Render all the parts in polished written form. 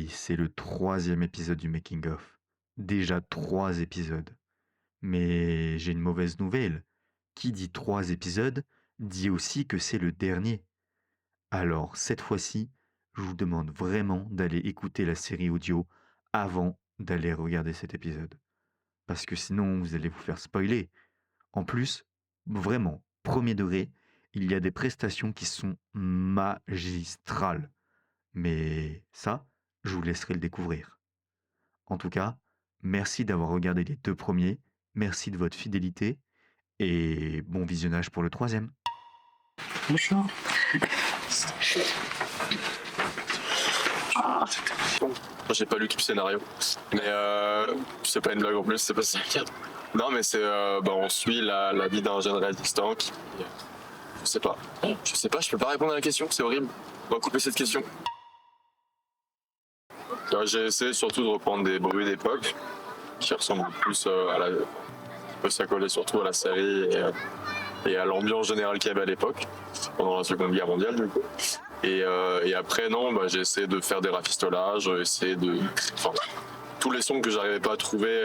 oui, c'est le 3e épisode du Making of. Déjà 3 épisodes. Mais j'ai une mauvaise nouvelle. Qui dit 3 épisodes dit aussi que c'est le dernier. Alors, cette fois-ci, je vous demande vraiment d'aller écouter la série audio avant d'aller regarder cet épisode. Parce que sinon, vous allez vous faire spoiler. En plus, vraiment, premier degré, il y a des prestations qui sont magistrales. Mais ça, je vous laisserai le découvrir. En tout cas, merci d'avoir regardé les 2 premiers, merci de votre fidélité, et bon visionnage pour le 3e. Bonjour. J'ai pas lu tout le scénario, mais c'est pas une blague en plus, c'est pas ça. Non, mais c'est on suit la vie d'un jeune résistant qui, je sais pas, je peux pas répondre à la question, c'est horrible. On va couper cette question. J'ai essayé surtout de reprendre des bruits d'époque qui ressemblent plus à la, ça collait surtout à la série et à l'ambiance générale qu'il y avait à l'époque pendant la Seconde Guerre mondiale du coup. Et après j'ai essayé de faire des rafistolages, tous les sons que j'arrivais pas à trouver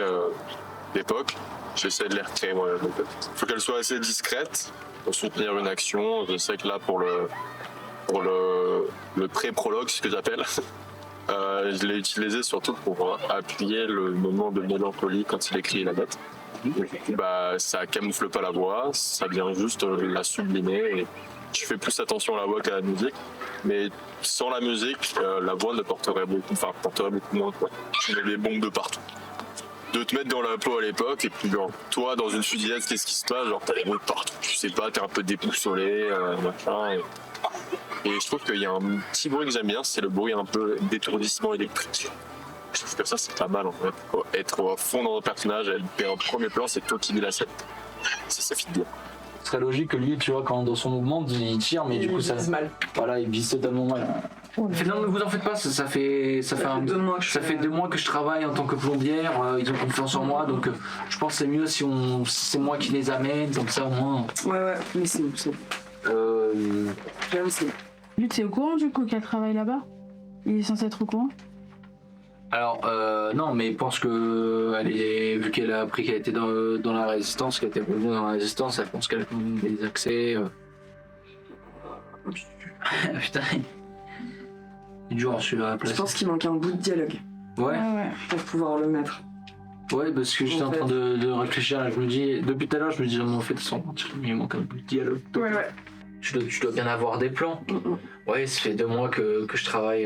d'époque, j'ai essayé de les recréer moi. Il faut qu'elle soit assez discrète pour soutenir une action. Je sais que là pour le pré-prologue, ce que j'appelle, je l'ai utilisé surtout pour appuyer le moment de mélancolie quand il écrit la date. Ça camoufle pas la voix, ça vient juste la sublimer. Et je fais plus attention à la voix qu'à la musique, mais sans la musique, la voix ne porterait beaucoup moins. Quoi. Tu mets des bombes de partout. De te mettre dans la peau à l'époque, et puis toi dans une fusillade, qu'est-ce qui se passe? Genre t'as des bruits de partout, tu sais pas, t'es un peu déboussolé, machin. Et je trouve qu'il y a un petit bruit que j'aime bien, c'est le bruit un peu d'étourdissement électrique. Je trouve que ça c'est pas mal en fait. Faut être au fond dans le personnage, et en premier plan, c'est toi qui vis la scène. Ça fit bien. Ce serait logique que lui, tu vois, quand dans son mouvement, il tire, mais du coup, ça vise mal. Voilà, il vise totalement mal. Non, mais vous en faites pas, ça fait 2 mois que je travaille en tant que plombière, ils ont confiance en moi, donc je pense que c'est mieux si c'est moi qui les amène, comme ça au moins. Ouais, mais c'est j'avoue, c'est. Lui, t'es au courant du coup qu'elle travaille là-bas? Il est censé être au courant? Alors, non, mais je pense que vu qu'elle a appris qu'elle était dans la résistance, qu'elle était revenue dans la résistance, elle pense qu'elle a des accès. Putain. C'est dur celui-là à la place. Je pense qu'il manque un bout de dialogue. Ouais. Pour pouvoir le mettre. Ouais, parce que j'étais en train de réfléchir, là, je me dis, depuis tout à l'heure, je me dis, en fait, sans mentir, il manque un bout de dialogue. Ouais. Tu dois bien avoir des plans. Ouais, ça fait 2 mois que je travaille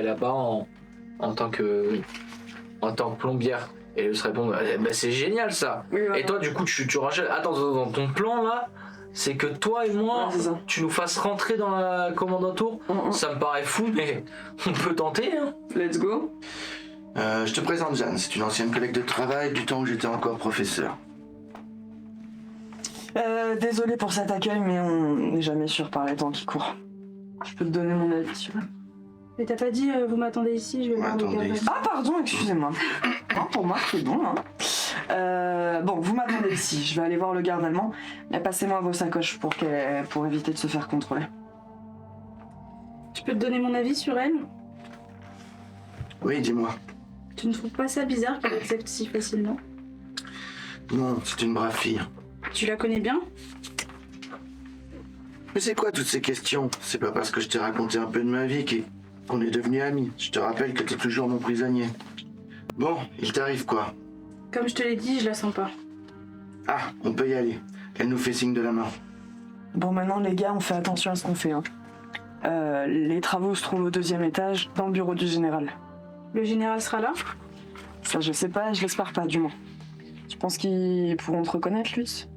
là-bas en tant que plombière. Et elle se répond, c'est génial ça. Oui, ouais. Et toi, du coup, tu rachètes. Attends, dans ton plan là, c'est que toi et moi, tu nous fasses rentrer dans la commande tour. Ça me paraît fou, mais on peut tenter. Hein. Let's go. Je te présente Jeanne, c'est une ancienne collègue de travail du temps où j'étais encore professeur. Désolé pour cet accueil, mais on n'est jamais sûr par les temps qui courent. Je peux te donner mon avis sur elle. Mais t'as pas dit vous m'attendez ici, je vais voir le garde. Ah pardon, excusez-moi. Non, pour moi c'est bon. Bon, vous m'attendez ici, je vais aller voir le garde allemand. Mais passez-moi vos sacoches pour éviter de se faire contrôler. Tu peux te donner mon avis sur elle? Oui, dis-moi. Tu ne trouves pas ça bizarre qu'elle accepte si facilement? Non, c'est une brave fille. Tu la connais bien? Mais c'est quoi toutes ces questions? C'est pas parce que je t'ai raconté un peu de ma vie qu'on est devenus amis. Je te rappelle que t'es toujours mon prisonnier. Bon, il t'arrive quoi? Comme je te l'ai dit, je la sens pas. Ah, on peut y aller. Elle nous fait signe de la main. Bon, maintenant les gars, on fait attention à ce qu'on fait. Les travaux se trouvent au 2e étage, dans le bureau du général. Le général sera là? Ça, je sais pas, je l'espère pas, du moins. Tu penses qu'ils pourront te reconnaître, Lutz?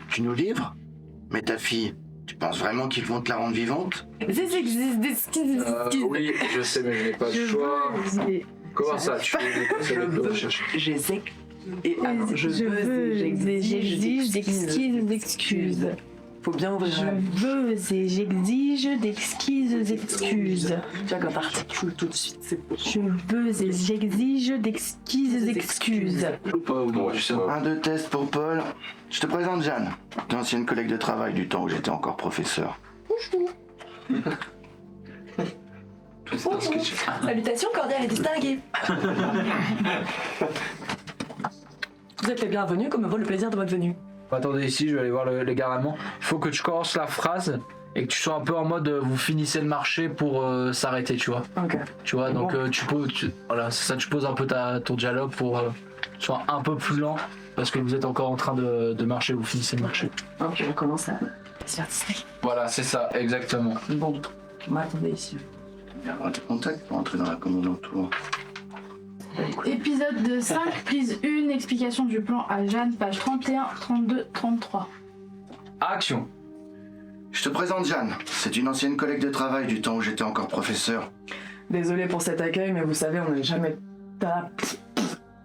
Tu nous livres? Mais ta fille, tu penses vraiment qu'ils vont te la rendre vivante? Oui, je sais, mais je n'ai pas le choix. Comment ça? J'exige des excuses. Faut bien ouvrir. Je veux et j'exige d'exquises excuses. Tu vois, quand t'articules tout de suite, c'est beau. Je veux et j'exige d'exquises excuses. 1, 2 tests pour Paul. Je te présente Jeanne, une ancienne collègue de travail du temps où j'étais encore professeur. Tout Salutations cordiales et distinguées. Vous êtes les bienvenus, comme me vaut le plaisir de votre venue. Attendez ici, je vais aller voir les gardes allemands. Il faut que tu commences la phrase et que tu sois un peu en mode vous finissez le marché pour s'arrêter, tu vois. Ok. Tu vois, donc voilà, c'est ça, tu poses un peu ton dialogue pour que tu sois un peu plus lent parce que vous êtes encore en train de marcher, vous finissez le marché. Ok, on commence à se faire distraire. Voilà, c'est ça, exactement. Bon, m'attendez ici. Il y a un contact pour entrer dans la commande en tour. Épisode de 5, prise 1, explication du plan à Jeanne, page 31, 32, 33. Action. Je te présente Jeanne. C'est une ancienne collègue de travail du temps où j'étais encore professeur. Désolé pour cet accueil, mais vous savez, on n'est jamais...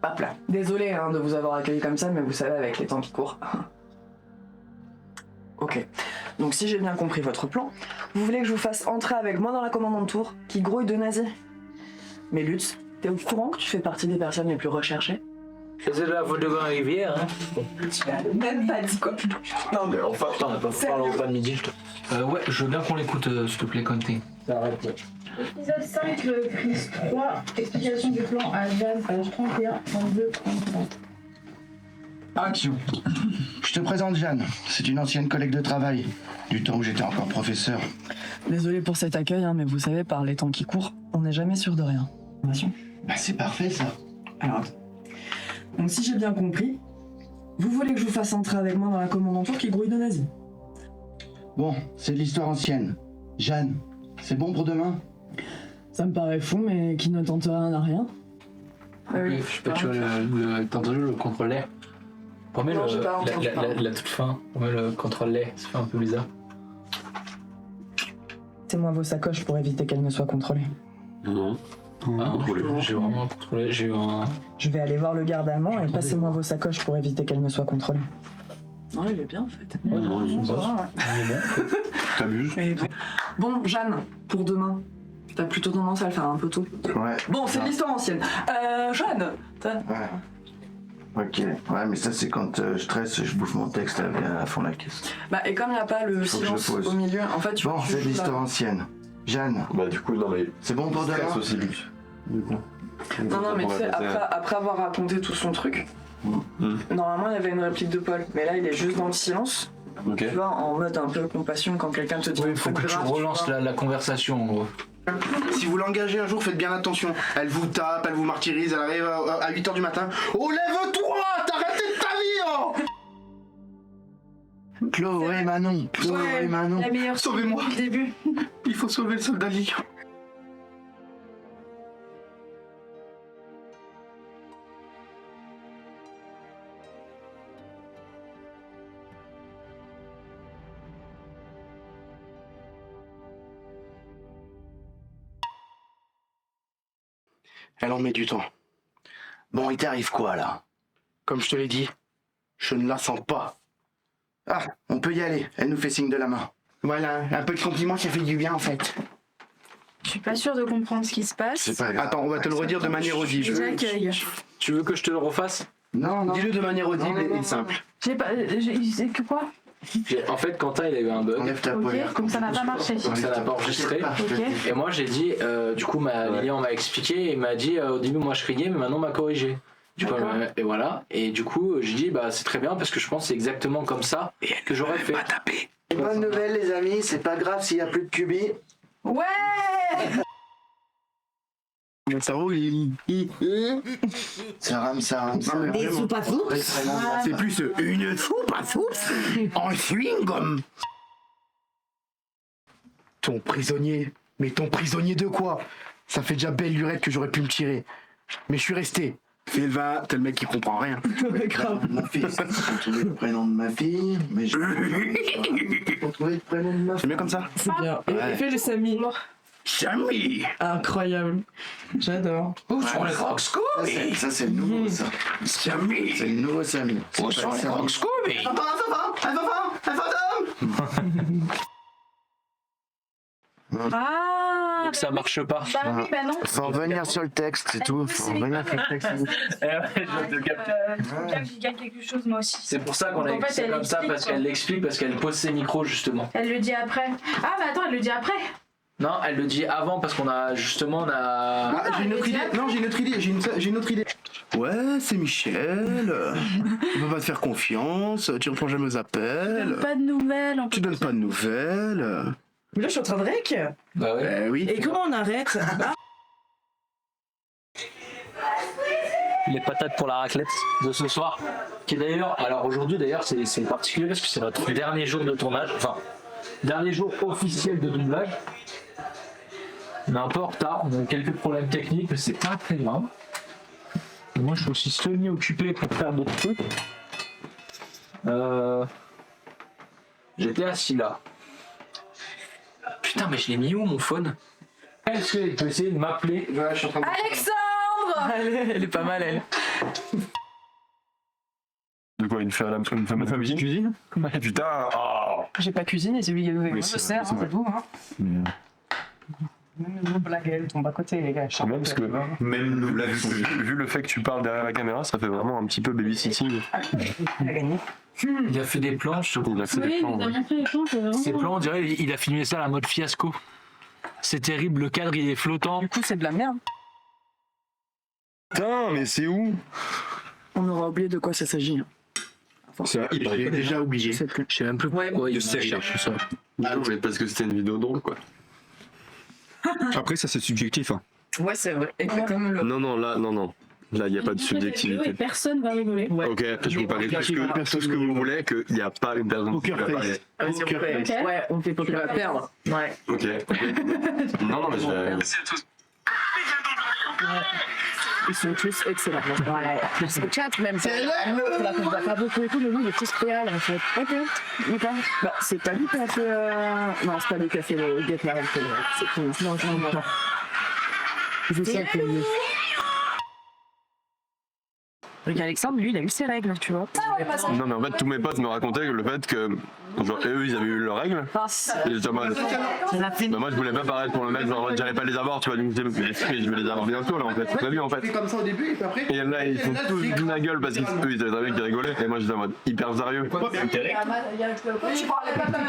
Hop là. Désolé hein, de vous avoir accueilli comme ça, mais vous savez, avec les temps qui courent. Ok. Donc si j'ai bien compris votre plan, vous voulez que je vous fasse entrer avec moi dans la commande en tour qui grouille de nazis. Mais Lutz, t'es au courant que tu fais partie des personnes les plus recherchées? C'est la faute de Grand Rivière, hein. Même pas dit quoi. Non mais enfin, Putain, on n'a pas parlé au repas de midi. Ouais, je veux bien qu'on l'écoute, s'il te plaît, Conté. Épisode 5, prise 3, explication du plan à Jeanne, page 31, 32, 33. Action. Je te présente Jeanne. C'est une ancienne collègue de travail du temps où j'étais encore professeur. Désolé pour cet accueil, hein, mais vous savez, par les temps qui courent, on n'est jamais sûr de rien. Bah c'est parfait ça. Alors, donc si j'ai bien compris, vous voulez que je vous fasse entrer avec moi dans la commande en tour qui grouille de nazis? Bon, c'est de l'histoire ancienne. Jeanne, c'est bon pour demain? Ça me paraît fou, mais qui ne tente rien à rien. Oui, je sais pas, tu vois, t'as entendu le contrôle lait? Remets Non, j'ai pas entendu parler. la toute fin, remets le contrôle lait, ça fait un peu bizarre. C'est-moi vos sacoches pour éviter qu'elles ne soient contrôlées. Non. Ah, j'ai vraiment contrôlé, j'ai eu un... Je vais aller voir le garde allemand et passez-moi vos sacoches pour éviter qu'elles ne soient contrôlées. Non, il est bien en fait. non, ils sont Ça va, ouais. T'amuses? Bon, Jeanne, pour demain, t'as plutôt tendance à le faire un peu tôt. Ouais. Bon, c'est de l'histoire ancienne. Jeanne, Ouais. Ok. Ouais, mais ça c'est quand je stresse, je bouffe mon texte à fond la caisse. Bah, et comme il n'y a pas le Faut que je silence pose. au milieu, en fait, tu Bon, tu c'est de joues l'histoire là. ancienne. Jeanne, Bah du coup, non mais... c'est bon pour demain? Stress aussi, Luc. Du coup. Non, non, mais tu sais, après avoir raconté tout son truc, normalement il y avait une réplique de Paul, mais là il est juste dans le silence. Ok. Tu vois, en mode un peu compassion quand quelqu'un te dit. Oui, un il faut truc que tu grave, relances vois. la conversation, en gros. Si vous l'engagez un jour, faites bien attention. Elle vous tape, elle vous martyrise, elle arrive à 8h du matin. Oh, lève-toi! T'as raté de ta vie, oh! Chloé Manon, Chloé Manon. La meilleure Sauvez-moi. depuis le début. Il faut sauver le soldat Lee. Elle en met du temps. Bon, il t'arrive quoi là? Comme je te l'ai dit, je ne la sens pas. Ah, on peut y aller, elle nous fait signe de la main. Voilà, un peu de compliment, ça fait du bien en fait. Je suis pas sûre de comprendre ce qui se passe. C'est pas grave. Attends, on va te le redire de manière audible. J'accueille. Tu veux que je te le refasse? Non, non. Dis-le de manière audible Non, non, et non. simple. J'ai pas. C'est que quoi? En fait, Quentin, il a eu un bug. Enlève ta Ok, poire. donc ça n'a pas marché. Donc ça n'a pas enregistré. Ok. Et moi, j'ai dit, du coup, Lilian m'a expliqué et il m'a dit, au début, moi, je criais, mais maintenant, on m'a corrigé. Du coup, D'accord. et voilà. Et du coup, j'ai dit, bah, c'est très bien parce que je pense que c'est exactement comme ça que j'aurais fait. Bonne nouvelle les amis, c'est pas grave s'il y a plus de cubis. Ouais! Mon cerveau, Ça rame, ça rame, ça rame. Des soupes à soupe. c'est plus une soupe à soupe en chewing-gum. Ton prisonnier. Mais ton prisonnier de quoi? Ça fait déjà belle lurette que j'aurais pu me tirer. Mais je suis resté. Fais le vin, t'es le mec qui comprend rien. Mon fils, j'ai trouvé le prénom de ma fille, mais je j'ai trouvé le prénom de ma C'est fille. bien comme ça? C'est bien. Et fais le Samy. Samy! Incroyable. J'adore. Où sont les crocs Scooby? Ça c'est le nouveau ça. Samy! C'est le nouveau Samy. Où sont les crocs Scooby? Ah! Donc ça marche pas. Bah oui, bah non. Faut revenir sur le texte, c'est tout. Faut revenir sur le texte. Je gagne quelque chose moi aussi. C'est pour ça qu'on a Donc, en écrit fait, ça elle comme ça, explique, parce quoi. qu'elle l'explique, parce qu'elle pose ses micros justement. Elle le dit après. Ah, mais attends, elle le dit après. Non, elle le dit avant parce qu'on a justement Ah, j'ai une autre idée. Non, j'ai une autre idée. Ouais, c'est Michel. On peut pas te faire confiance. Tu réponds jamais aux appels. Pas de nouvelles. Tu donnes pas de nouvelles. Mais là, je suis en train de rec. Bah ouais. Eh oui. Et comment on arrête? Les patates pour la raclette de ce soir. Qui d'ailleurs, alors aujourd'hui d'ailleurs c'est particulier parce que c'est notre dernier jour de tournage, enfin dernier jour officiel de doublage. On est un peu en retard, on a eu quelques problèmes techniques mais c'est pas très grave. Et moi je suis aussi semi-occupé pour faire d'autres trucs. J'étais assis là. Putain mais je l'ai mis où mon phone? Est-ce que tu peux essayer de m'appeler? Ouais, je suis en train de... Elle est pas mal, elle. De quoi, une femme à cuisine? Putain, oh. J'ai pas cuisiné, c'est lui qui a Oui, le c'est sert, vrai, c'est tout. Hein. Mais, Blague, elle tombe à côté, les gars. quand même, parce que même nous, vu le fait que tu parles derrière la caméra, ça fait vraiment un petit peu babysitting. Elle a gagné. Il a fait des plans, je trouve. Il a fait Oui, des il plans. nous a Ouais. montré les plans, c'est vraiment. Ces plans, on dirait, il a filmé ça à la mode fiasco. C'est terrible, le cadre il est flottant. Du coup, c'est de la merde. Putain, mais c'est où? On aura oublié de quoi ça s'agit. C'est J'ai déjà oublié. Je sais même plus pourquoi il cherche ça. Non, mais parce que c'était une vidéo drôle, quoi. Après, ça c'est subjectif. Hein. Ouais, c'est vrai. Exactement. Non, là, non. Là, il n'y a pas de subjectivité. Personne va rigoler. Ouais. Ok, je vous parie tout ce que vous voulez, qu'il n'y a pas une personne qui Poker va face. parler. Poker face. Ouais, on fait poker à perdre. Ouais. Ok. Non, mais je vais... Ils sont tous excellents. Ouais. C'est 4 même. C'est là qu'on va pas beaucoup écouter, le nom de tous réel en fait. Ok. D'accord. Bah, c'est pas lui qui a fait. Non, c'est pas lui qui a fait le Get Married. C'est cool. Non. Je sais que. Regarde, Alexandre, lui, il a eu ses règles, tu vois. Non, mais en fait, tous mes potes me racontaient le fait que, genre, eux, ils avaient eu leurs règles. Et j'étais en mode, bah, moi, je voulais pas paraître pour le mec, genre, j'allais pas les avoir, tu vois. Donc, je me disais, mais je vais les avoir bientôt, là, en fait. T'as vu, en fait. C'est comme ça au début, et puis après. Et là, ils font tous de ma gueule parce qu'eux, ils avaient très bien qu'ils rigolaient. Et moi, j'étais en mode hyper sérieux. Tu parlais pas de la même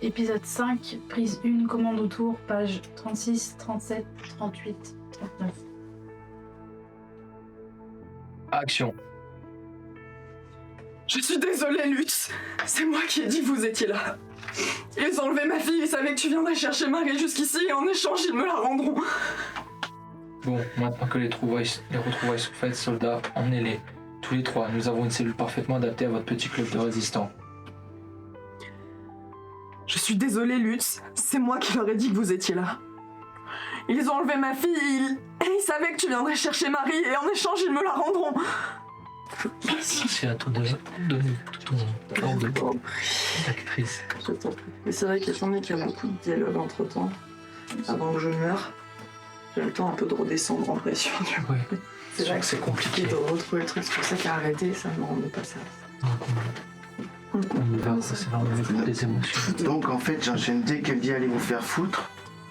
Épisode 5, prise 1, commande autour, page 36, 37, 38, 39. Action. Je suis désolée, Lutz. C'est moi qui ai dit que vous étiez là. Ils ont enlevé ma fille, ils savaient que tu viendrais chercher Marie jusqu'ici et en échange, ils me la rendront. Bon, maintenant que les retrouvailles sont faites, soldats, emmenez-les. Tous les trois, nous avons une cellule parfaitement adaptée à votre petit club de résistants. Je suis désolée, Lutz. C'est moi qui leur ai dit que vous étiez là. Ils ont enlevé ma fille et ils savaient que tu viendrais chercher Marie et en échange, ils me la rendront. C'est à toi de donner tout ton ordre d'actrice. Mais c'est vrai qu'étant donné qu'il y a beaucoup de dialogue entre temps, avant que je meure, j'ai le temps un peu de redescendre en pression. Tu vois. Ouais, C'est vrai que c'est compliqué. de retrouver le truc, c'est pour ça qu'à arrêter, ça me rendait pas ça. On y va, c'est là, on écoute les émotions. Donc en fait, j'enchaîne dès qu'elle dit allez vous faire foutre,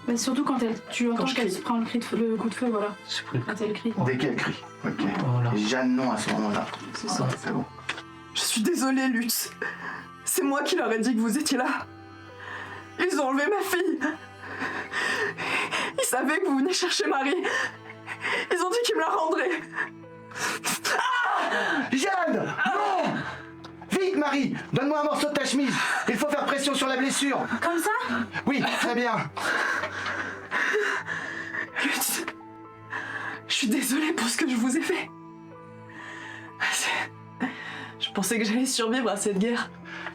Mais surtout quand tu entends je qu'elle crie. se prend le coup de feu, voilà. C'est plus Quand elle crie. dès qu'elle crie. Ok. Voilà. Et Jeanne non à ce moment-là. C'est ça. C'est bon. Je suis désolée, Lutz. C'est moi qui leur ai dit que vous étiez là. Ils ont enlevé ma fille. Ils savaient que vous venez chercher Marie. Ils ont dit qu'ils me la rendraient. Jeanne non. Vite Marie, donne-moi un morceau de ta chemise. Il faut faire pression sur la blessure. Comme ça? Oui, très bien. Lutz, je suis désolée pour ce que je vous ai fait. Je pensais que j'allais survivre à cette guerre.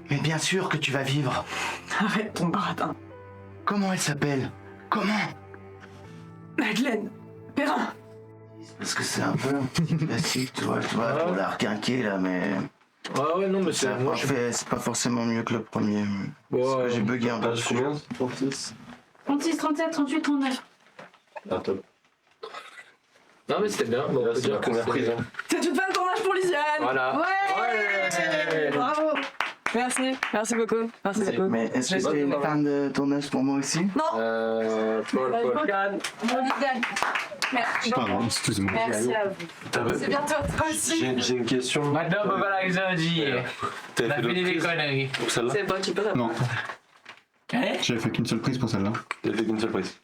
Mais bien sûr que tu vas vivre. Arrête ton baratin. Comment elle s'appelle? Comment? Madeleine, Perrin. Parce que c'est un peu classique, tu vois, pour la requinquer là, mais Ah ouais, non, mais c'est moi. c'est pas forcément mieux que le premier. Parce que j'ai bugué un peu. Combien? 36, 37, 38, 39. Ah, top. Non, mais c'était bien. Bon, on peut C'est dire la que première prise. c'est- Hein. C'est une fin de tournage pour Lisiane. Voilà. Ouais. Ouais. Bravo. Merci beaucoup. Merci beaucoup. Mais est-ce que c'est une fin de tournage pour moi aussi? Paul. Pardon, excuse-moi. Merci à vous. C'est bientôt toi aussi. J'ai une question. Maintenant, on peut pas la dire. T'avais On a fait fait des d'autres prises conneries. pour celle-là? C'est bon, tu peux répondre. Non, j'avais fait qu'une seule prise pour celle-là. T'avais fait qu'une seule prise.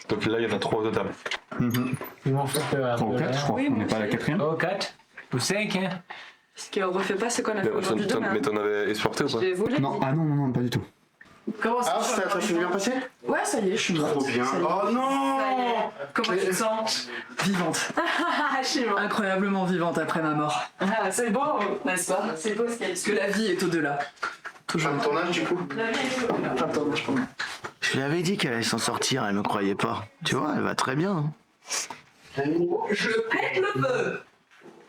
Donc là, il y en a 3 au total. Ils m'ont fait peur. 3 ou 4, je crois. Oui, On moi n'est pas à la aussi. 4ème. Oh, 4 ou 5, hein. Ce qu'on refait pas, c'est qu'on a fait aujourd'hui demain. Mais t'en avais exporté ou pas? Je voulais. Non, ah non, pas du tout. Comment ça? Ah, ça s'est bien passé? Ouais, ça y est, je suis morte. Trop bien. Ça y est. Oh non! Ça y est. Comment tu te sens? Vivante. Je suis morte. Incroyablement vivante après ma mort. Ah, c'est beau, n'est-ce pas? C'est beau ce qu'il y a. Parce que la vie est au-delà. Fin de tournage du coup? La vie est beau. Fin de tournage pour moi. Je lui avais dit qu'elle allait s'en sortir, elle me croyait pas. Tu vois, elle va très bien. Hein. Je pète le feu.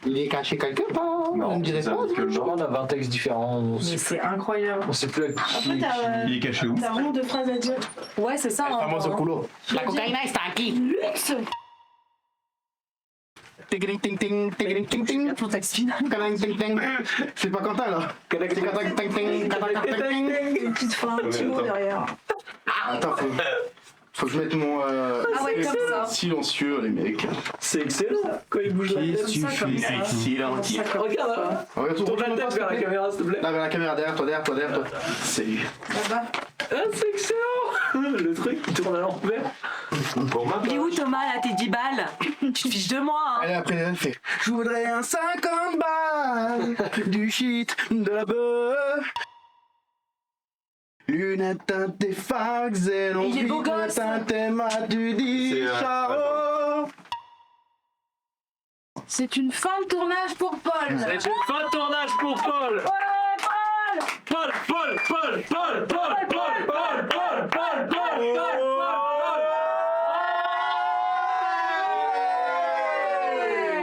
Il est caché quelque part. on ne dirait pas. Je crois qu'on a 20 textes différents. On Mais sait, c'est incroyable. on sait plus à Après, qui. Il est caché où? t'as vraiment deux phrases à dire. Ouais, c'est ça. Famoso culo. La cocaïne está aquí. luxe. Ting ting ting ting ting ting. Ton texte final. Ting ting. C'est pas Quentin là. Ting ting ting ting ting. Une petite fin, un petit mot derrière. Attends, faut que je mette mon Ah ouais, comme ça. silencieux les mecs. C'est excellent quand il bouge la tête. Comme ça. Silencieux. Regarde, Regarde, tourne la tête vers la caméra, s'il te plaît. Là, vers la caméra, derrière toi. Salut. Là-bas. Ah, c'est excellent. Le truc qui tourne à l'envers. Il est où Thomas là, tes 10 balles? Tu te fiches de moi hein. Allez, après, elle fait. Je voudrais un 50 balles, du shit, de la beuh. Lunettes teintées fax, et non Il est beau gosse. teintées mat, tu dis C'est, ciao. C'est une fin de tournage pour Paul. C'est une fin de tournage pour Paul. Paul.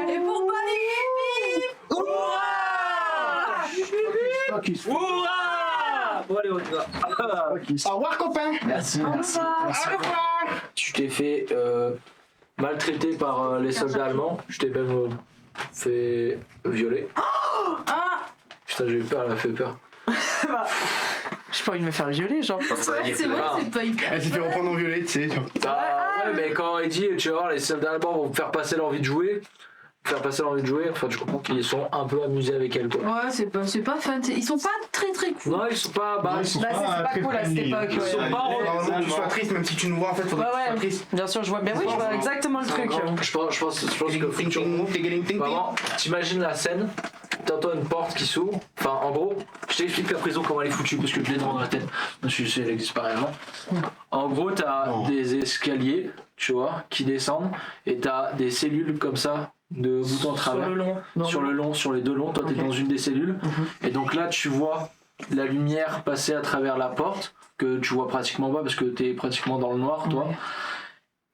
Et pour Paul, Hurrah! Bon allez, on y va. Au revoir, copain. Merci. Au revoir. Tu t'es fait maltraiter par les soldats allemands. Je t'ai même fait violer. Putain, j'ai eu peur, elle m'a fait peur. J'ai pas envie de me faire violer, genre. C'est vrai, c'est pas hyper. Elle s'est fait reprendre en violet, tu sais. Ouais, mais quand il dit, tu vas voir, les soldats allemands vont faire passer l'envie de jouer. Enfin, tu comprends qu'ils sont un peu amusés avec elle, quoi. Ouais, c'est pas fun. Ils sont pas très cool. Non, ils sont pas. Bah, ils sont Bah, c'est pas cool à cette époque. Ils sont Ouais. pas. Normalement, tu sois triste, même si tu nous vois, en fait, faudrait que tu sois Ouais, triste. bien sûr, je vois bien. Oui, je vois exactement le truc. Je pense que faut que tu remontes. Vraiment, t'imagines la scène, t'entends une porte qui s'ouvre, enfin en gros, je t'explique la prison comment elle est foutue parce que je l'ai dans la tête, je sais, elle existe pas réellement. En gros, t'as des escaliers, tu vois, qui descendent, et t'as des cellules comme ça, de bout en travers. Sur le long, sur les deux longs, toi t'es dans une des cellules, et donc là tu vois la lumière passer à travers la porte, que tu vois pratiquement pas parce que t'es pratiquement dans le noir, toi.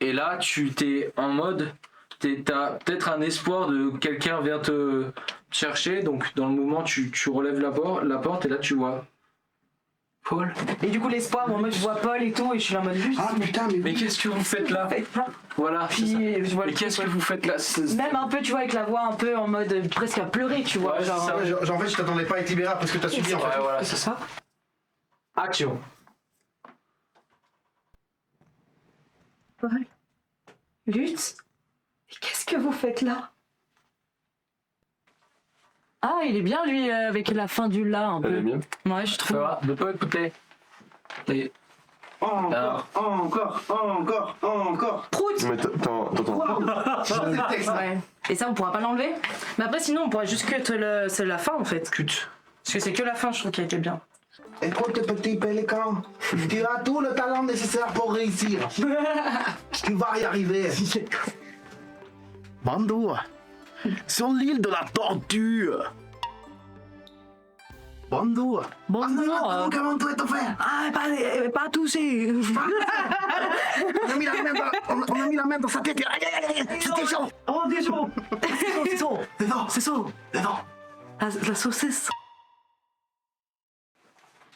Et là, tu t'es en mode, t'as peut-être un espoir de quelqu'un vient te chercher, donc dans le mouvement, tu relèves la porte et là, tu vois Paul. Et du coup, l'espoir, moi, je vois Paul et tout, et je suis là en mode juste. Ah putain, mais Mais qu'est-ce que vous faites là? Voilà. c'est ça. Puis, je vois Mais le qu'est-ce truc, que vous faites là? Même un peu, tu vois, avec la voix un peu en mode presque à pleurer, tu vois. Ouais, genre. c'est ça. genre, en fait, je t'attendais pas à être libéré après ce que t'as subi en fait. Ouais, voilà, C'est ça. Action. Paul. Lutz. Mais qu'est-ce que vous faites là? Ah, il est bien lui avec la fin du la un peu. Elle est bien. Ouais, je trouve. Ça va, de pas écouter. Et Encore. Prout. Mais t'entends. C'est le texte. Ouais. Et ça, on pourra pas l'enlever. Mais après, sinon, on pourrait juste cut c'est la fin en fait. cut. Parce que c'est que la fin, je trouve, qui était bien. Écoute, petit pélican, tu as tout le talent nécessaire pour réussir. Tu vas y arriver. Bando, sur l'île de la tortue. Bando, comment tout est fait? Ah, pas touché. On a mis la main dans sa tête. Aïe, aïe, aïe, c'était chaud. Oh, des chaud. C'est chaud. C'est chaud. La saucisse.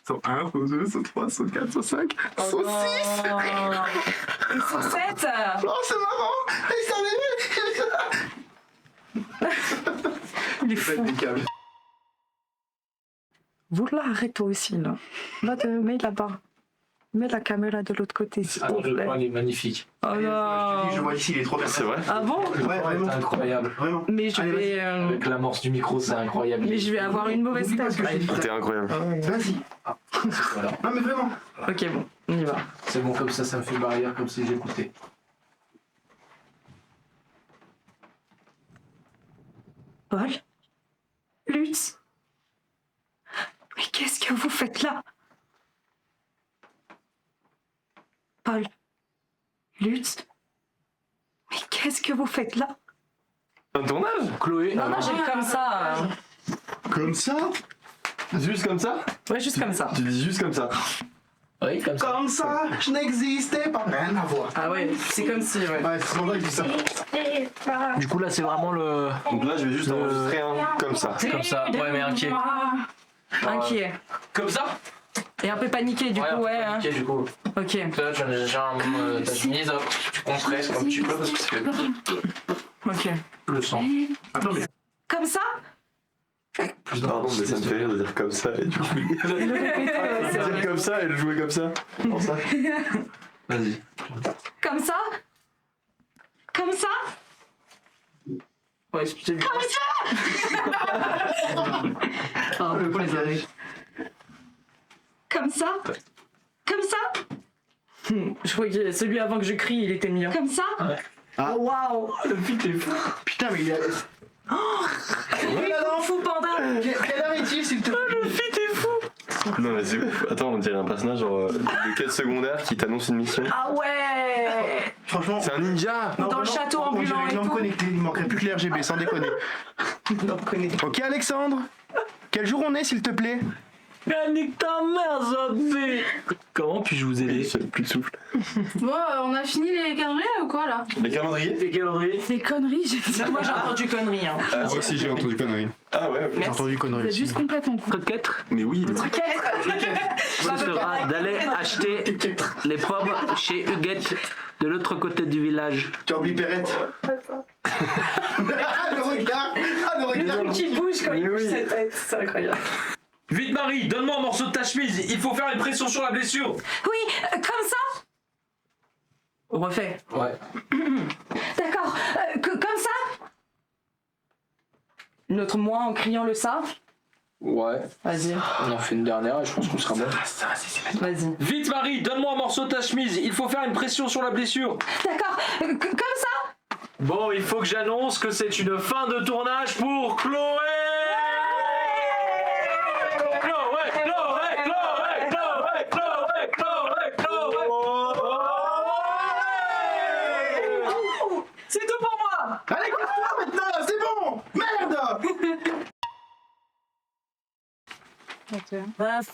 Saut 1, saut 2, saut 3, saut 4, saut 5, saut 6. Et sur 7. Oh, c'est marrant. Il est fou. Voilà, arrête-toi aussi, là. Mets là-bas. Mets la caméra de l'autre côté, s'il Ah, te le plaît. plan il est magnifique. Oh Je te non. dis, je vois ici, il est trop bien. C'est vrai? Ah bon? Ouais, vraiment. C'est incroyable. Vraiment. Mais je Allez, vais... Avec l'amorce du micro, c'est incroyable. Mais je vais avoir une mauvaise Oublie pas tête. ce que je t'ai dit. T'es incroyable. Vas-y. Voilà. Non, mais vraiment. Ok, bon, on y va. C'est bon, comme ça me fait barrière, comme si j'écoutais. Paul? Lutz? Mais qu'est-ce que vous faites là? Paul? Lutz? Mais qu'est-ce que vous faites là? Un tournage? Chloé, Non, non, j'ai comme ça. Comme ça? Juste comme ça? Ouais, juste comme ça. Tu dis juste comme ça. Oui, comme ça. Comme ça, je n'existais pas. Rien à voir. Ah ouais, c'est comme si, ouais. Ouais, c'est pour ça que je dis ça. Du coup, là, c'est vraiment le. Donc là, je vais juste enregistrer un comme ça. Comme ça, ouais, mais inquiet. Inquiet. Comme ça? Et un peu paniqué, du coup, ouais. hein. Inquiet, du coup. Ok. Là, j'ai ta chemise, hop, tu compresses comme tu peux parce que c'est Ok. le sang. Attends, mais Comme ça? Pardon, mais ça me fait rire de dire comme ça et du coup. Dire comme ça et le jouer comme ça. Pour ça. Vas-y. Comme ça? Comme ça? Ouais, je t'ai vu. Oh, le point est arrivé. comme ça? Comme ça? Je crois que celui avant que je crie, il était mieux. Comme ça? Ah. Oh, waouh! Le pit est fou. Putain, mais il a. Oui, Kung Fu Panda! Quelle heure est-il, s'il te plaît? Le fit est fou! Non, mais c'est ouf. Attends, on dirait un personnage genre de quête secondaire qui t'annonce une mission. Ah ouais! Franchement. C'est un ninja! Dans le château ambulant et J'ai tout. connecté, il manquerait plus que l'RGB, sans déconner. Ok, Alexandre, quel jour on est, s'il te plaît? Nique ta mère, Zombie! Comment puis-je vous aider? J'ai plus de souffle. Bon, on a fini les conneries ou quoi là? Les calendriers? Les calendriers? Des conneries, j'ai dit. Moi j'ai entendu conneries. Hein. Moi aussi, j'ai entendu conneries. Ah ouais, J'ai entendu conneries C'est aussi. juste complètement con. Code 4? mais oui. Ce sera d'aller acheter les pommes chez Huguette de l'autre côté du village. Tu as oublié Perrette? Ah, le regard! Ah, le regard! Qui bouge quand il bouge sa tête, c'est incroyable. Vite Marie, donne-moi un morceau de ta chemise, il faut faire une pression sur la blessure. Oui, comme ça? On refait. Ouais. D'accord, comme ça? Notre moi en criant le ça? Ouais. Vas-y, On en fait une dernière et je pense qu'on sera bon. vas-y. Vite Marie, donne-moi un morceau de ta chemise, il faut faire une pression sur la blessure. D'accord, comme ça? Bon, il faut que j'annonce que c'est une fin de tournage pour Chloé. C'est tout pour moi! Allez, casse-toi maintenant, c'est bon! Merde!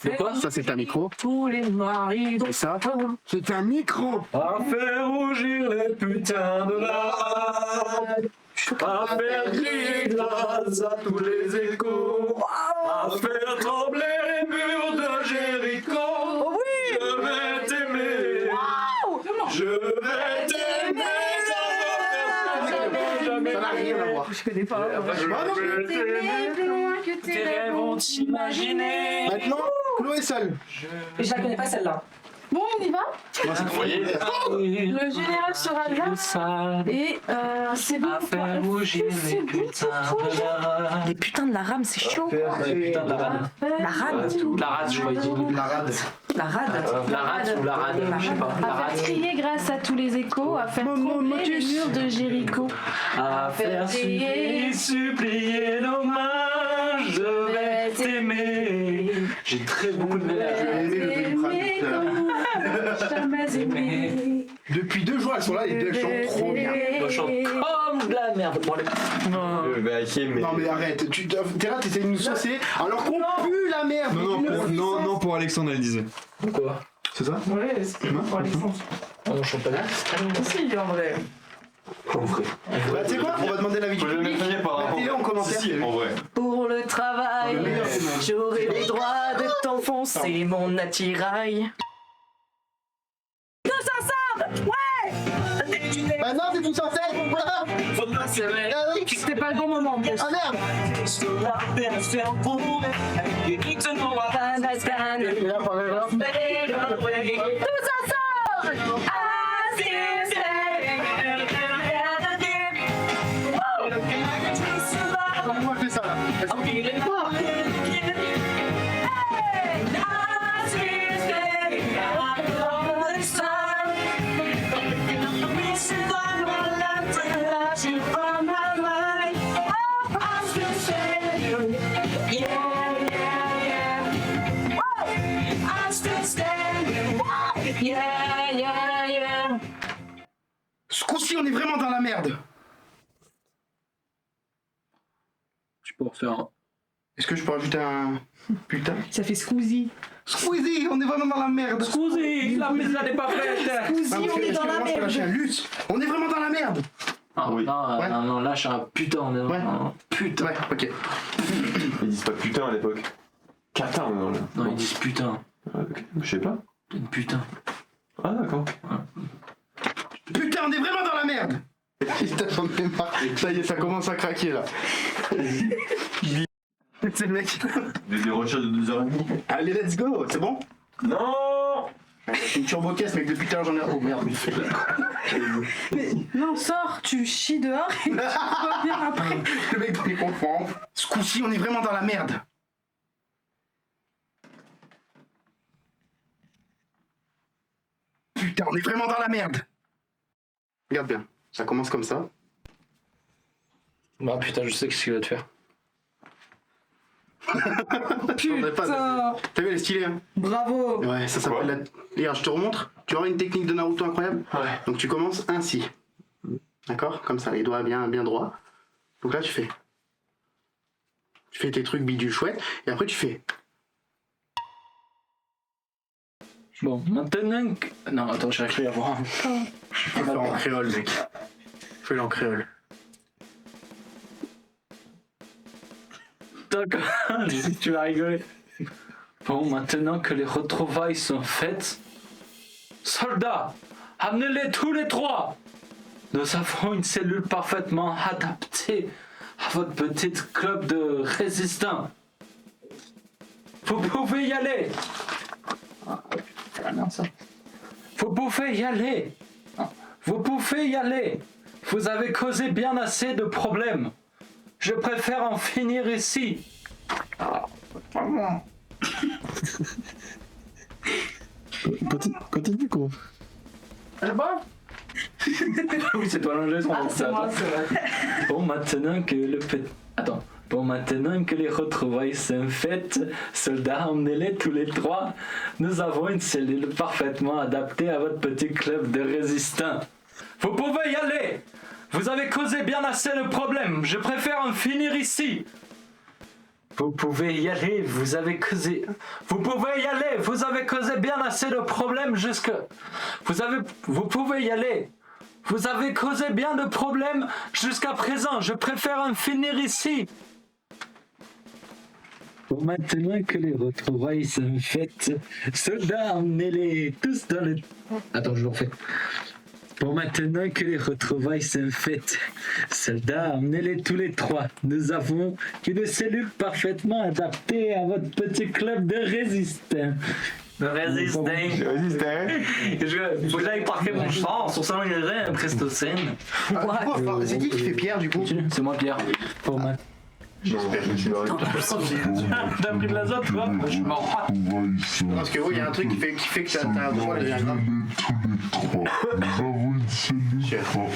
C'est quoi? Ça, c'est un micro. Tous les maris. Et ça, c'est un micro. À faire rougir les putains de la rade, à faire crier grâce à tous les échos, à faire trembler les murs de Jéricho. Oh oui! Je vais t'aimer, je vais t'aimer, Ça n'a rien à voir. Je connais pas. Plus loin que tes tes rêves vont t'imaginer. Maintenant, Chloé seule. Je la connais pas celle-là. Bon, on y va? Vous voyez? Le général sera là. Et c'est bon. À faire rougir les putains de la rade. Les putains de la rame, c'est chaud. Putain de la rade. La rade? La rade, je crois dire. La rade. La rade? La rade ou la rade, je sais pas. La À rade. faire crier grâce à tous les échos, à faire trembler les murs de Jéricho. À faire supplier nos mains, je vais t'aimer. J'ai très beaucoup de mélange. Aimer comme jamais aimé. Depuis 2 jours, elles sont là, les deux, elles chantent trop bien. Moi, je chante comme de la merde. Bon, allez. Bah, ok, mais. Non, mais arrête, t'es là, t'essayes de nous saucer alors qu'on pue la merde. Non, pour Alexandre, elle disait. Quoi? C'est ça? Ouais, c'est pour Alexandre. On chante pas bien? Si, en vrai. En vrai. Bah, tu sais quoi? On va demander l'avis du public. Mettez-le en commentaire. Si, en vrai. Pour le travail, j'aurai le droit de t'enfoncer mon attirail. Bah non, c'est tout censé. C'est vrai. C'était pas le bon moment. Ah merde. coup-ci, on est vraiment dans la merde. Tu peux refaire un. Est-ce que je peux rajouter un putain? Ça fait Squeezie. Squeezie, on est vraiment dans la merde. Squeezie, la pizza n'est pas prête. Squeezie, on est dans la Moi, je peux lâcher un merde. lutte. On est vraiment dans la merde. Ah, Oui. non, Ouais. non, lâche un putain, on est dans Ouais. un putain. Ouais, ok. Ils disent pas putain à l'époque. Catin, non. Non, ils disent putain. Je sais pas. Une putain. Ah, d'accord. Putain, on est vraiment dans la merde. Putain, j'en ai marre. Ça y est, ça commence à craquer là. C'est le mec. Des recherches de 2h30. Allez, let's go, c'est bon? Non. C'est une turbo caisse, mec, depuis tout à l'heure j'en ai. Oh merde. Non, sors, tu chies dehors et tu reviens après. Le mec doit les comprendre. Ce coup-ci, on est vraiment dans la merde. Putain, on est vraiment dans la merde. Regarde bien, ça commence comme ça. Bah putain, je sais ce qu'il va te faire. Putain. T'as vu, elle est stylée, hein? Bravo. Ouais, ça s'appelle la. Regarde, je te remontre. Tu auras une technique de Naruto incroyable. Ouais. Donc tu commences ainsi. D'accord? Comme ça, les doigts bien droits. Donc là, tu fais. Tu fais tes trucs bidule chouette. Et après, tu fais. Bon, maintenant que... Non, attends, j'arrive à voir. Fais-le en créole, mec. Fais-le en créole. D'accord, tu vas rigoler. Bon, maintenant que les retrouvailles sont faites, soldats, amenez-les tous les trois. Nous avons une cellule parfaitement adaptée à votre petite club de résistants. Vous pouvez y aller. Vous pouvez y aller. Vous pouvez y aller. Vous avez causé bien assez de problèmes. Je préfère en finir ici. Continue, quoi. Oui, c'est toi l'ingé, C'est moi, c'est vrai. Bon, maintenant que le petit... Attends. Bon, maintenant que les retrouvailles sont faites, soldats, emmenez-les tous les trois. Nous avons une cellule parfaitement adaptée à votre petit club de résistants. Vous pouvez y aller. Vous avez causé bien assez de problèmes. Je préfère en finir ici. Vous pouvez y aller. Vous avez causé... Vous pouvez y aller. Vous avez causé bien assez de problèmes jusque... Vous pouvez y aller. Vous avez causé bien de problèmes jusqu'à présent. Je préfère en finir ici. Bon, maintenant que les retrouvailles sont faites, soldats, emmenez-les tous dans le... Attends, je le refais. Bon, maintenant que les retrouvailles sont faites, soldats, emmenez-les tous les trois. Nous avons une cellule parfaitement adaptée à votre petit club de résistants. De résistants. Il faut que j'aille parquer mon sang sur 100 ingrédients prestocène. C'est qui fait Pierre du coup? C'est moi, Pierre. Pour ma... J'espère que tu l'auras. T'as pris de l'azote, toi? Je m'en rate. Parce que oui, il y a un truc qui fait que t'as un droit de grave.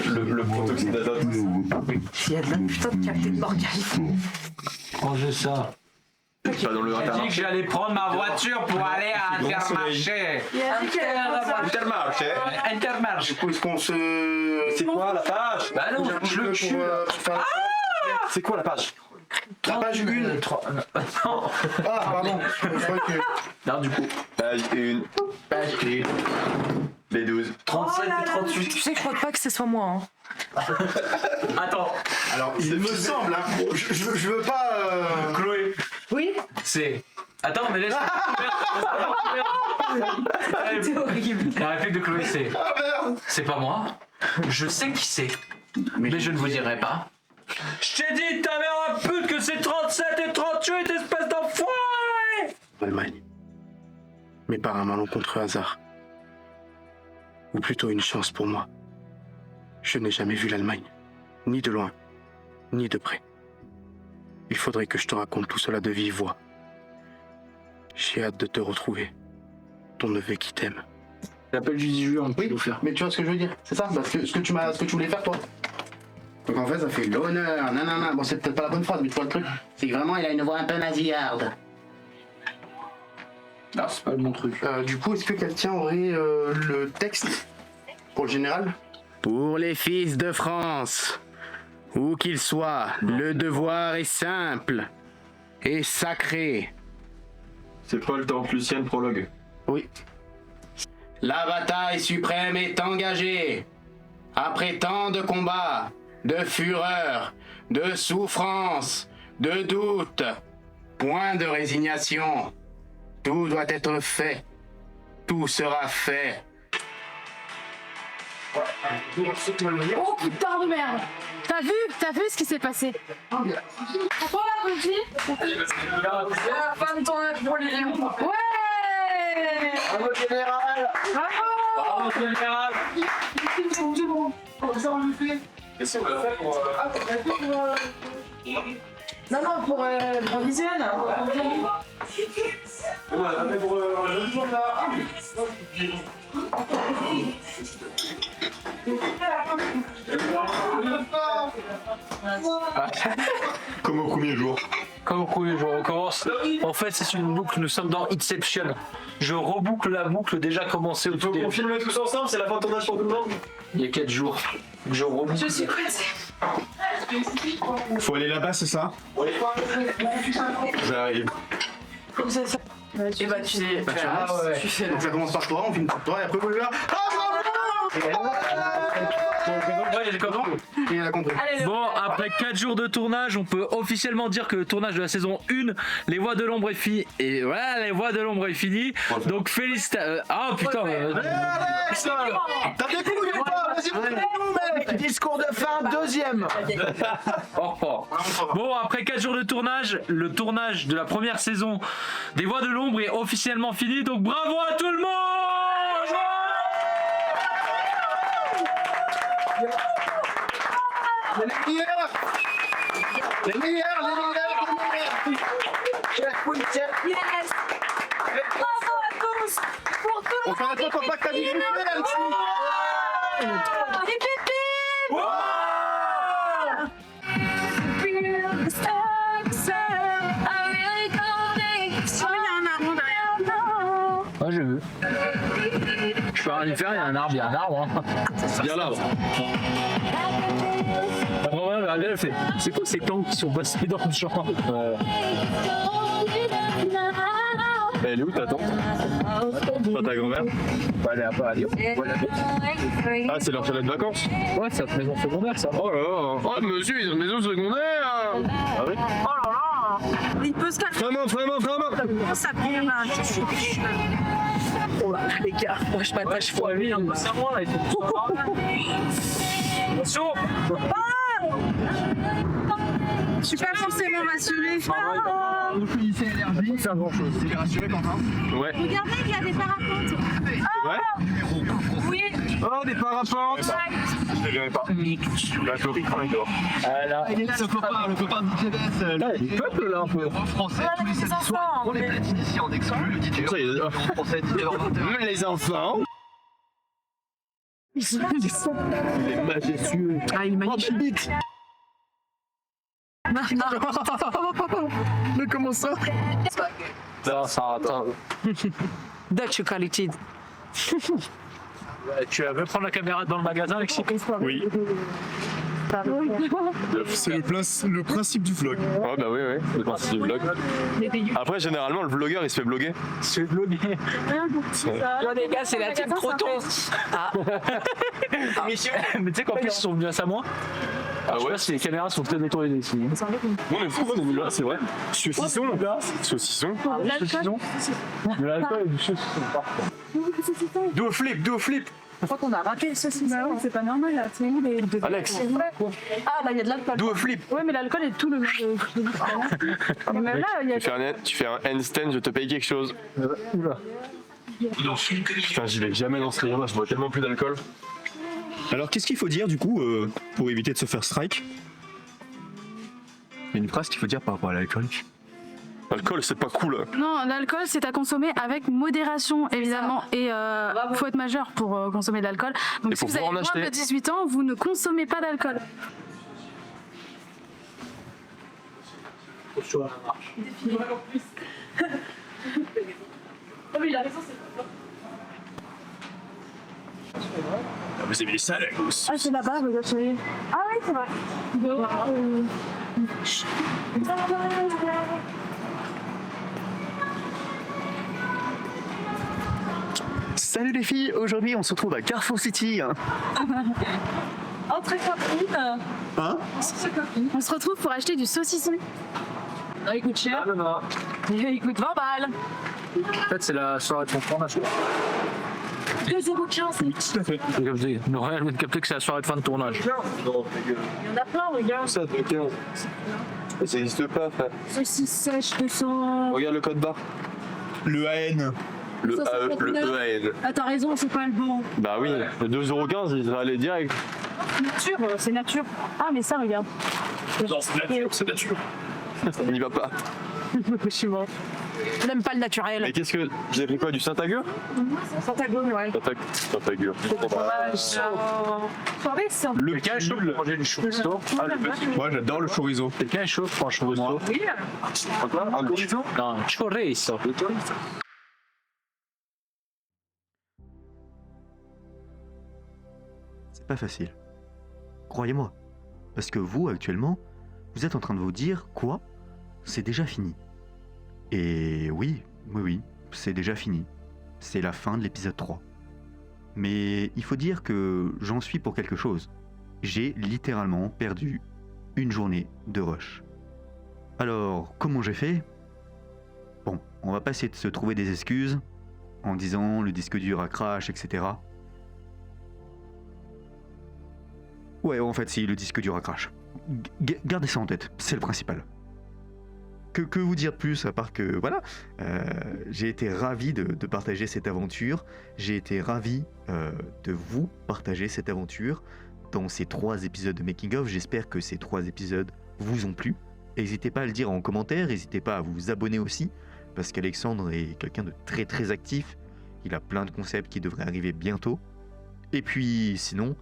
Le protoxyde d'azote. Il y a de la putain de Captain Morgan. Rangez ça. Pas dans le J'ai dit que j'allais prendre ma voiture pour aller à Intermarché. Intermarché. Intermarché. Du coup, est-ce qu'on se. C'est quoi la page? Bah non, je le tue. C'est quoi la page? La page 1. Non. Ah, pardon. Je crois que. Non, du coup. Page 1. Page 1. Les 12. 37 et 38. Tu sais que je crois pas que ce soit moi. Hein. Attends. Alors, il me semble, hein. Je veux pas. Chloé. Oui. C'est. Attends, mais laisse. C'est horrible. La réplique de Chloé, c'est. Ah merde. C'est pas moi. Je sais qui c'est. Mais je ne vous dirai pas. Je t'ai dit, ta mère la pute, que c'est 37 et 38, espèce d'enfoiré! Allemagne. Mais par un malencontreux hasard. Ou plutôt une chance pour moi. Je n'ai jamais vu l'Allemagne. Ni de loin, ni de près. Il faudrait que je te raconte tout cela de vive voix. J'ai hâte de te retrouver. Ton neveu qui t'aime. L'appel du 18 juillet, on peut Oui, le faire. mais tu vois ce que je veux dire, c'est ça, parce que ce que tu voulais faire toi. Donc en fait ça fait l'honneur, nanana, bon c'est peut-être pas la bonne phrase, mais tu vois le truc, c'est que vraiment il a une voix un peu nasillarde. Non, c'est pas le bon truc. Du coup, est-ce que quelqu'un aurait le texte pour le général? Pour les fils de France, où qu'ils soient, le devoir est simple et sacré. C'est Paul Temple Lucien, prologue. Oui. La bataille suprême est engagée. Après tant de combats, de fureur, de souffrance, de doute, point de résignation. Tout doit être fait. Tout sera fait. Oh putain de merde! T'as vu ce qui s'est passé? Pourquoi la petite? La fin de tournage pour les lions. Ouais! Bravo général! Bravo! Bravo, général. Comment ça on le fait? Qu'est-ce qu'on a fait pour... Non, pour Vision. On a fait pour le jour là. Comme au premier jour. Comme au premier jour, on commence. En fait, c'est une boucle, nous sommes dans Inception. Je reboucle la boucle déjà commencée au tout début. On filme tous ensemble, c'est la fin de tournage pour tout le monde. Il y a 4 jours. Je reboucle. Je suis coincée. Faut aller là-bas, c'est ça? J'arrive. Comme ça. Et bah tu sais. Tu fais. Donc ça commence par toi, on filme par toi et après vous là. Bon, après 4 jours de tournage, on peut officiellement dire que le tournage de la saison 1, Les Voix de l'Ombre est fini. Et voilà, Les Voix de l'Ombre est fini. Donc félicitations. Ah putain. T'as des couilles ou pas? Vas-y, mec! Discours de fin, deuxième! Bon, après 4 jours de tournage, le tournage de la première saison des Voix de l'Ombre est officiellement fini. Donc bravo à tout le monde! Les meilleurs! Les meilleurs! Yes! Bravo à tous! Pour tout le monde! On fait un peu pas que t'as dit le Et pépé! Ah, j'ai vu. Je peux rien y faire, il y a un arbre, hein. Il y a l'arbre. La grand-mère, elle fait. C'est quoi ces plantes qui sont passées dans le champ? Elle est où ta tante? Pas ta grand-mère? Elle est à pas à Lyon. Ah, c'est leur chalet de vacances? Ouais, c'est notre maison secondaire, ça. Oh là là! Oh, monsieur, ils ont une maison secondaire! Ah oui? Oh là là! Il peut se calmer. Vraiment! Ça pire là. Oh là, les gars, moi je m'attache fort. C'est moi, là, il faut Bonjour! Je suis pas forcément rassurée. Vous finissez l'énergie, faire grand chose. C'est rassuré, Quentin? Ouais. Regardez, il y a des parapentes. C'est vrai? Oui. Oh, des parapentes! Je ne verrai pas. Bateau, là. Il est là, le copain de DJBS. Là, il y a du peuple là un peu. Français, tous les samedis soirs. On les plaît ici en exclu, le DJ. Ça, il y a... Français, DJ Même les enfants! Il est majestueux. Ah, il est magnifique. Mais comment ça? Non, ça attend. Dutch quality. Tu veux prendre la caméra dans le magasin, Alexis? Oui. C'est le principe du vlog. Ouais, bah oui, le principe du vlog. Après, généralement, le vlogueur, il se fait bloguer. Je vais bloguer. Là, les gars, c'est la team Croton. Ah. Mais tu sais qu'en plus, ils sont venus à Samoa. Ah Je sais ouais? pas si les caméras sont peut-être nettoyées ici. On est fou, on est venu là, c'est vrai. Saucisson, saucisson. De l'alcool et du saucisson. Do flip. Je crois qu'on a raté le saucisson. Bah oui, c'est pas normal là. C'est où les deux? Alex. Ah, là, il y a de l'alcool. Do flip. Ouais, mais l'alcool est tout le Mais même là, il y a. Tu fais un handstand, je te paye quelque chose. Putain, j'y vais jamais dans ce rayon là, je bois tellement plus d'alcool. Alors qu'est-ce qu'il faut dire du coup pour éviter de se faire strike? Il y a une phrase qu'il faut dire par rapport à l'alcool. L'alcool, c'est pas cool. Non, l'alcool, c'est à consommer avec modération, évidemment. Et faut être majeur pour consommer de l'alcool. Donc, Et si pour vous avez pouvoir en moins de acheter. 18 ans, vous ne consommez pas d'alcool. Sur la marche. Oh, mais il a raison, c'est pas vous aimez ça, la gousse? Ah, c'est là-bas, regarde, chérie. Ah oui, c'est vrai. Salut les filles, aujourd'hui on se retrouve à Carrefour City. Entre copines. Hein? On se retrouve pour acheter du saucisson. Ah, il coûte cher. Il coûte 20 balles. En fait, c'est la soirée de ton tournage. 2 € de chance. Tout à fait. Noël vient de capter que c'est la soirée de fin de tournage. Il y en a plein, regarde. Ça, de 15. Ça n'existe pas, frère. Saucisse sèche 200. Regarde le code barre. Le AN. Le 159. EAN. Ah, t'as raison, c'est pas le bon. Bah oui, le 2,15€, il va aller direct. Nature, c'est nature. Ah, mais ça, regarde. Non, c'est nature, c'est nature. On n'y va pas. Je suis mort. Je n'aime pas le naturel. Mais qu'est-ce que. Vous avez pris quoi, du Saint-Agur? Pentagone, ouais. Saint-Agur. Le cas est chaud pour manger du chorizo. Moi j'adore le chorizo. Quelqu'un est chaud pour un chorizo. Oui. Un chorizo? Non, un chorizo. C'est pas facile. Croyez-moi. Parce que vous, actuellement, vous êtes en train de vous dire quoi? C'est déjà fini. Et oui, c'est déjà fini. C'est la fin de l'épisode 3. Mais il faut dire que j'en suis pour quelque chose. J'ai littéralement perdu une journée de rush. Alors, comment j'ai fait? Bon, on va pas essayer de se trouver des excuses en disant le disque dur a crash, etc. Ouais, en fait, si, le disque dur a crash. Gardez ça en tête, c'est le principal. Que vous dire plus, à part que, voilà, j'ai été ravi de partager cette aventure. J'ai été ravi de vous partager cette aventure dans ces 3 épisodes de Making of. J'espère que ces 3 épisodes vous ont plu. N'hésitez pas à le dire en commentaire, n'hésitez pas à vous abonner aussi, parce qu'Alexandre est quelqu'un de très très actif. Il a plein de concepts qui devraient arriver bientôt. Et puis, sinon,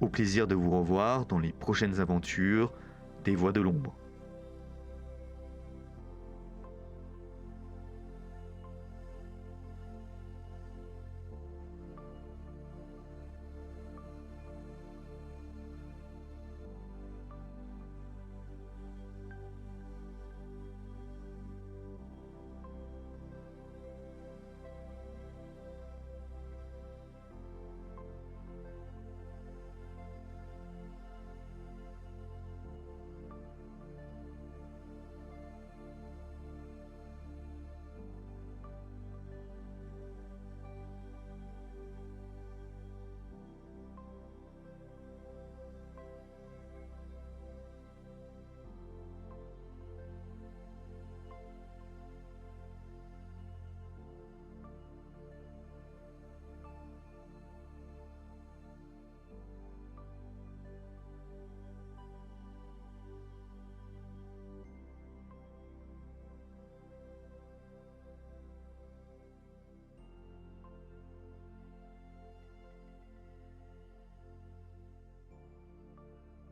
au plaisir de vous revoir dans les prochaines aventures des Voix de l'Ombre.